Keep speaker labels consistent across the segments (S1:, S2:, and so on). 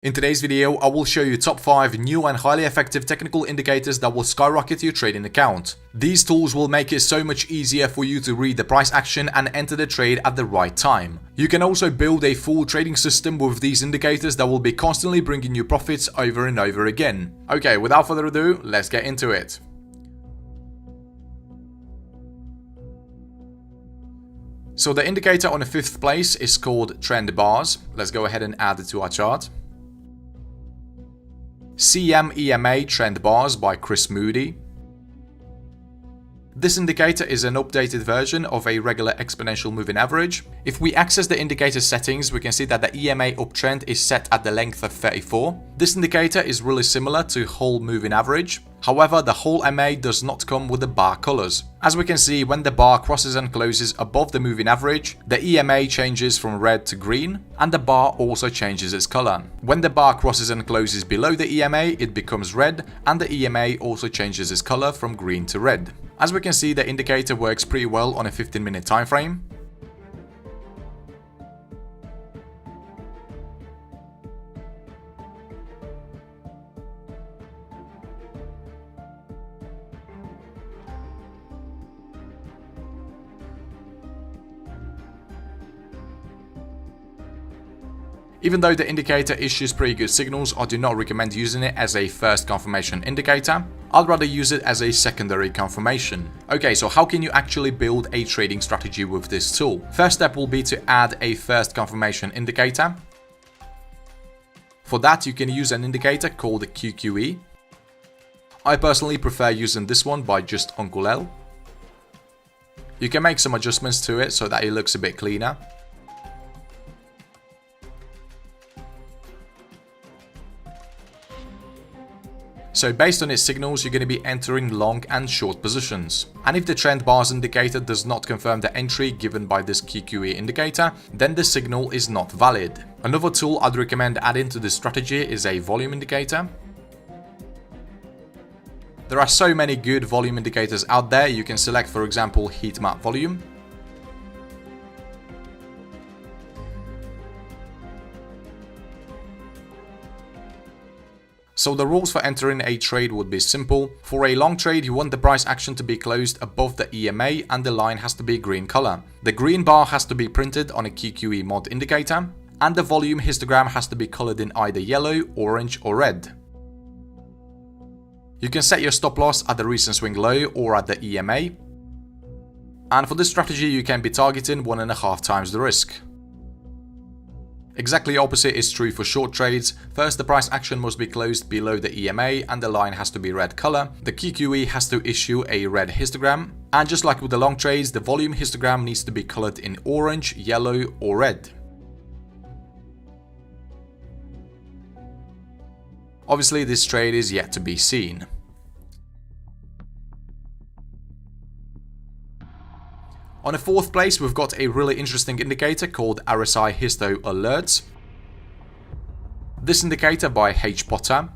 S1: In today's video, I will show you top 5 new and highly effective technical indicators that will skyrocket your trading account. These tools will make it so much easier for you to read the price action and enter the trade at the right time. You can also build a full trading system with these indicators that will be constantly bringing you profits over and over again. Okay, without further ado, let's get into it. So the indicator on the 5th place is called trend bars. Let's go ahead and add it to our chart. CMEMA Trend Bars by Chris Moody. This indicator is an updated version of a regular exponential moving average. If we access the indicator settings, we can see that the EMA uptrend is set at the length of 34. This indicator is really similar to whole moving average. However, the whole MA does not come with the bar colors. As we can see, when the bar crosses and closes above the moving average, the EMA changes from red to green, and the bar also changes its color. When the bar crosses and closes below the EMA, it becomes red, and the EMA also changes its color from green to red. As we can see, the indicator works pretty well on a 15-minute time frame. Even though the indicator issues pretty good signals, I do not recommend using it as a first confirmation indicator. I'd rather use it as a secondary confirmation. Okay, so how can you actually build a trading strategy with this tool? First step will be to add a first confirmation indicator. For that, you can use an indicator called QQE. I personally prefer using this one by just Uncle L. You can make some adjustments to it so that it looks a bit cleaner. So based on its signals, you're going to be entering long and short positions. And if the trend bars indicator does not confirm the entry given by this QQE indicator, then the signal is not valid. Another tool I'd recommend adding to this strategy is a volume indicator. There are so many good volume indicators out there. You can select, for example, heat map volume. So the rules for entering a trade would be simple. For a long trade, you want the price action to be closed above the EMA and the line has to be green color. The green bar has to be printed on a QQE mod indicator, and the volume histogram has to be colored in either yellow, orange or red. You can set your stop loss at the recent swing low or at the EMA. And for this strategy, you can be targeting 1.5 times the risk. Exactly opposite is true for short trades. First, the price action must be closed below the EMA and the line has to be red color. The QQE has to issue a red histogram. And just like with the long trades, the volume histogram needs to be colored in orange, yellow or red. Obviously, this trade is yet to be seen. On the 4th place, we've got a really interesting indicator called RSI Histo Alerts. This indicator by H. Potter.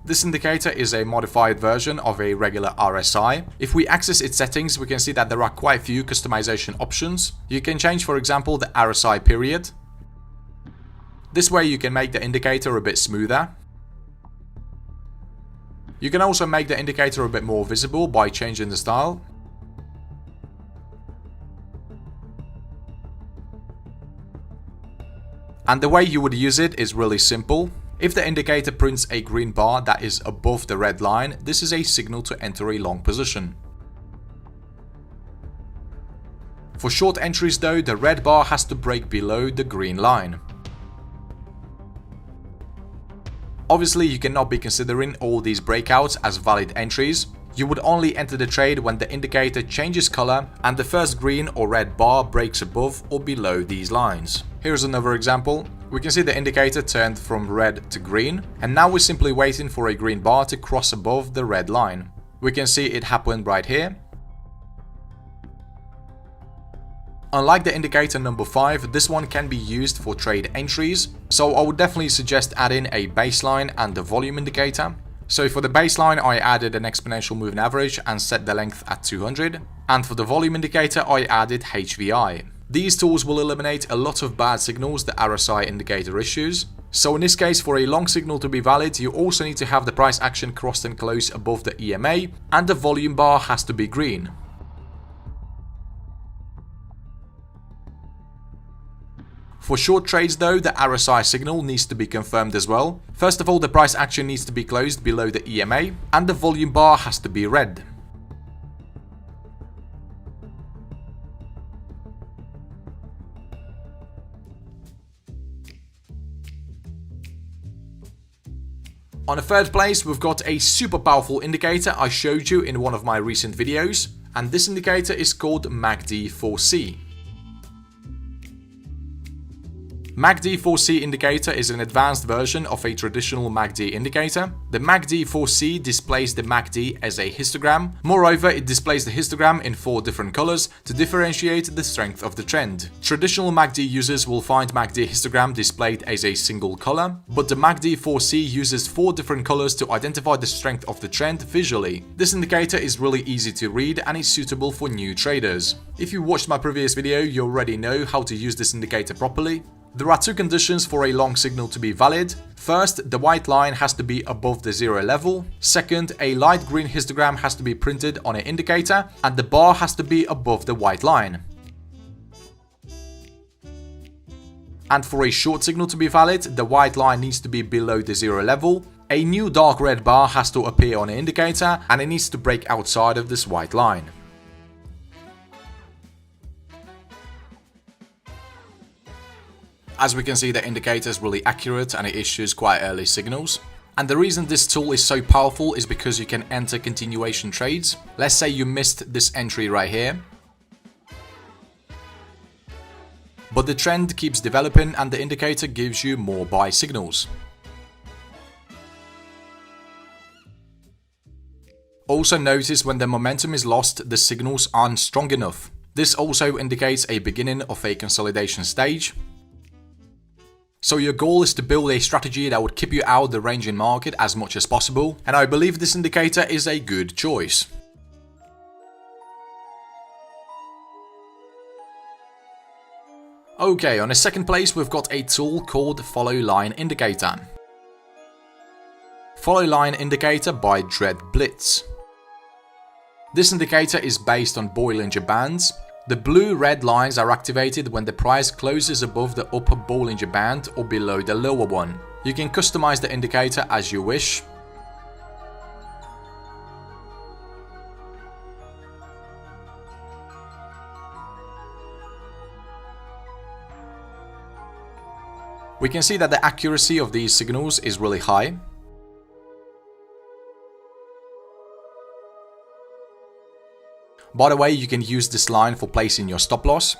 S1: This indicator is a modified version of a regular RSI. If we access its settings, we can see that there are quite a few customization options. You can change, for example, the RSI period. This way you can make the indicator a bit smoother. You can also make the indicator a bit more visible by changing the style. And the way you would use it is really simple. If the indicator prints a green bar that is above the red line, this is a signal to enter a long position. For short entries though, the red bar has to break below the green line. Obviously, you cannot be considering all these breakouts as valid entries. You would only enter the trade when the indicator changes color and the first green or red bar breaks above or below these lines. Here's another example. We can see the indicator turned from red to green, and now we're simply waiting for a green bar to cross above the red line. We can see it happened right here. Unlike the indicator number 5, this one can be used for trade entries, so I would definitely suggest adding a baseline and the volume indicator. So for the baseline, I added an exponential moving average and set the length at 200, and for the volume indicator, I added HVI. These tools will eliminate a lot of bad signals the RSI indicator issues. So in this case, for a long signal to be valid, you also need to have the price action crossed and close above the EMA, and the volume bar has to be green. For short trades though, the RSI signal needs to be confirmed as well. First of all, the price action needs to be closed below the EMA, and the volume bar has to be red. On the third place, we've got a super powerful indicator I showed you in one of my recent videos, and this indicator is called MACD4C. MACD4C indicator is an advanced version of a traditional MACD indicator. The MACD4C displays the MACD as a histogram. Moreover, it displays the histogram in 4 different colors to differentiate the strength of the trend. Traditional MACD users will find MACD histogram displayed as a single color, but the MACD4C uses 4 different colors to identify the strength of the trend visually. This indicator is really easy to read and is suitable for new traders. If you watched my previous video, you already know how to use this indicator properly. There are 2 conditions for a long signal to be valid. First, the white line has to be above the 0 level. Second, a light green histogram has to be printed on an indicator, and the bar has to be above the white line. And for a short signal to be valid, the white line needs to be below the 0 level. A new dark red bar has to appear on an indicator, and it needs to break outside of this white line. As we can see, the indicator is really accurate and it issues quite early signals. And the reason this tool is so powerful is because you can enter continuation trades. Let's say you missed this entry right here, but the trend keeps developing and the indicator gives you more buy signals. Also notice when the momentum is lost, the signals aren't strong enough. This also indicates a beginning of a consolidation stage. So your goal is to build a strategy that would keep you out of the ranging market as much as possible, and I believe this indicator is a good choice. Okay, on the second place we've got a tool called Follow Line Indicator. Follow Line Indicator by Dread Blitz. This indicator is based on Bollinger Bands. The blue-red lines are activated when the price closes above the upper Bollinger Band or below the lower one. You can customize the indicator as you wish. We can see that the accuracy of these signals is really high. By the way, you can use this line for placing your stop loss.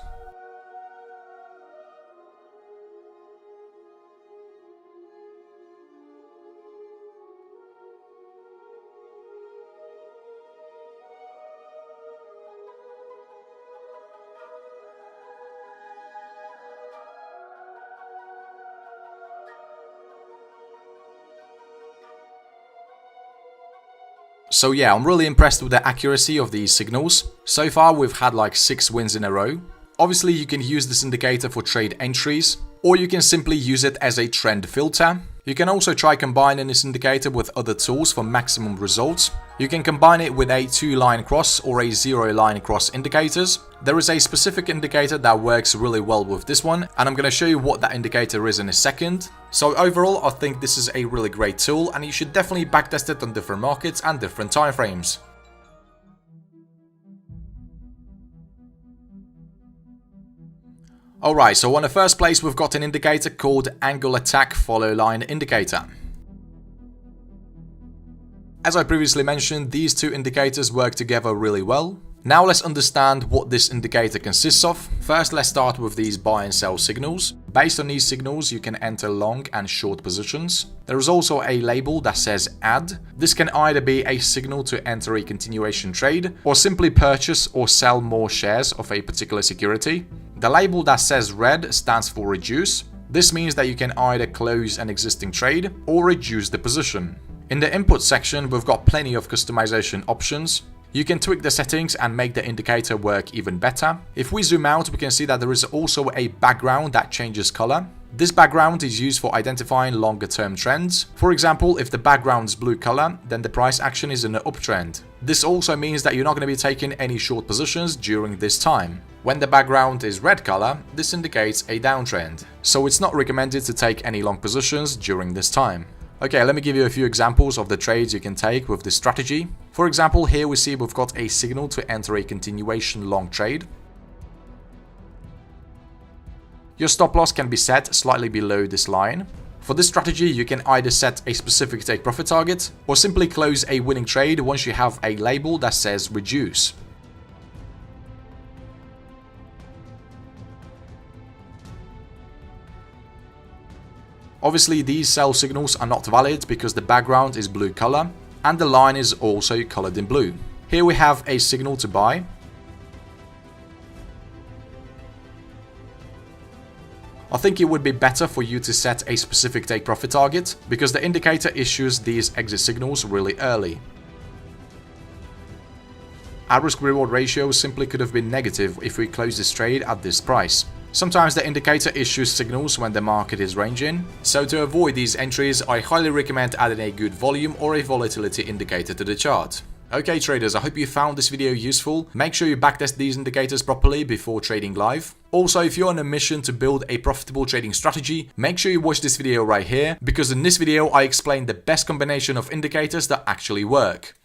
S1: So yeah, I'm really impressed with the accuracy of these signals. So far we've had like 6 wins in a row. Obviously you can use this indicator for trade entries, or you can simply use it as a trend filter. You can also try combining this indicator with other tools for maximum results. You can combine it with a 2-line cross or a 0-line cross indicators. There is a specific indicator that works really well with this one, and I'm going to show you what that indicator is in a second. So overall, I think this is a really great tool, and you should definitely backtest it on different markets and different time frames. Alright, so on the first place we've got an indicator called Angle Attack Follow Line Indicator. As I previously mentioned, these 2 indicators work together really well. Now let's understand what this indicator consists of. First, let's start with these buy and sell signals. Based on these signals, you can enter long and short positions. There is also a label that says add. This can either be a signal to enter a continuation trade, or simply purchase or sell more shares of a particular security. The label that says red stands for reduce. This means that you can either close an existing trade or reduce the position. In the input section, we've got plenty of customization options. You can tweak the settings and make the indicator work even better. If we zoom out, we can see that there is also a background that changes color. This background is used for identifying longer term trends. For example, if the background is blue color, then the price action is in an uptrend. This also means that you're not going to be taking any short positions during this time. When the background is red color, this indicates a downtrend. So it's not recommended to take any long positions during this time. Okay, let me give you a few examples of the trades you can take with this strategy. For example, here we see we've got a signal to enter a continuation long trade. Your stop loss can be set slightly below this line. For this strategy, you can either set a specific take profit target or simply close a winning trade once you have a label that says reduce. Obviously, these sell signals are not valid because the background is blue color and the line is also colored in blue. Here we have a signal to buy. I think it would be better for you to set a specific take profit target because the indicator issues these exit signals really early. Our risk reward ratio simply could have been negative if we close this trade at this price. Sometimes the indicator issues signals when the market is ranging, so to avoid these entries, I highly recommend adding a good volume or a volatility indicator to the chart. Okay traders, I hope you found this video useful. Make sure you backtest these indicators properly before trading live. Also, if you're on a mission to build a profitable trading strategy, make sure you watch this video right here, because in this video I explain the best combination of indicators that actually work.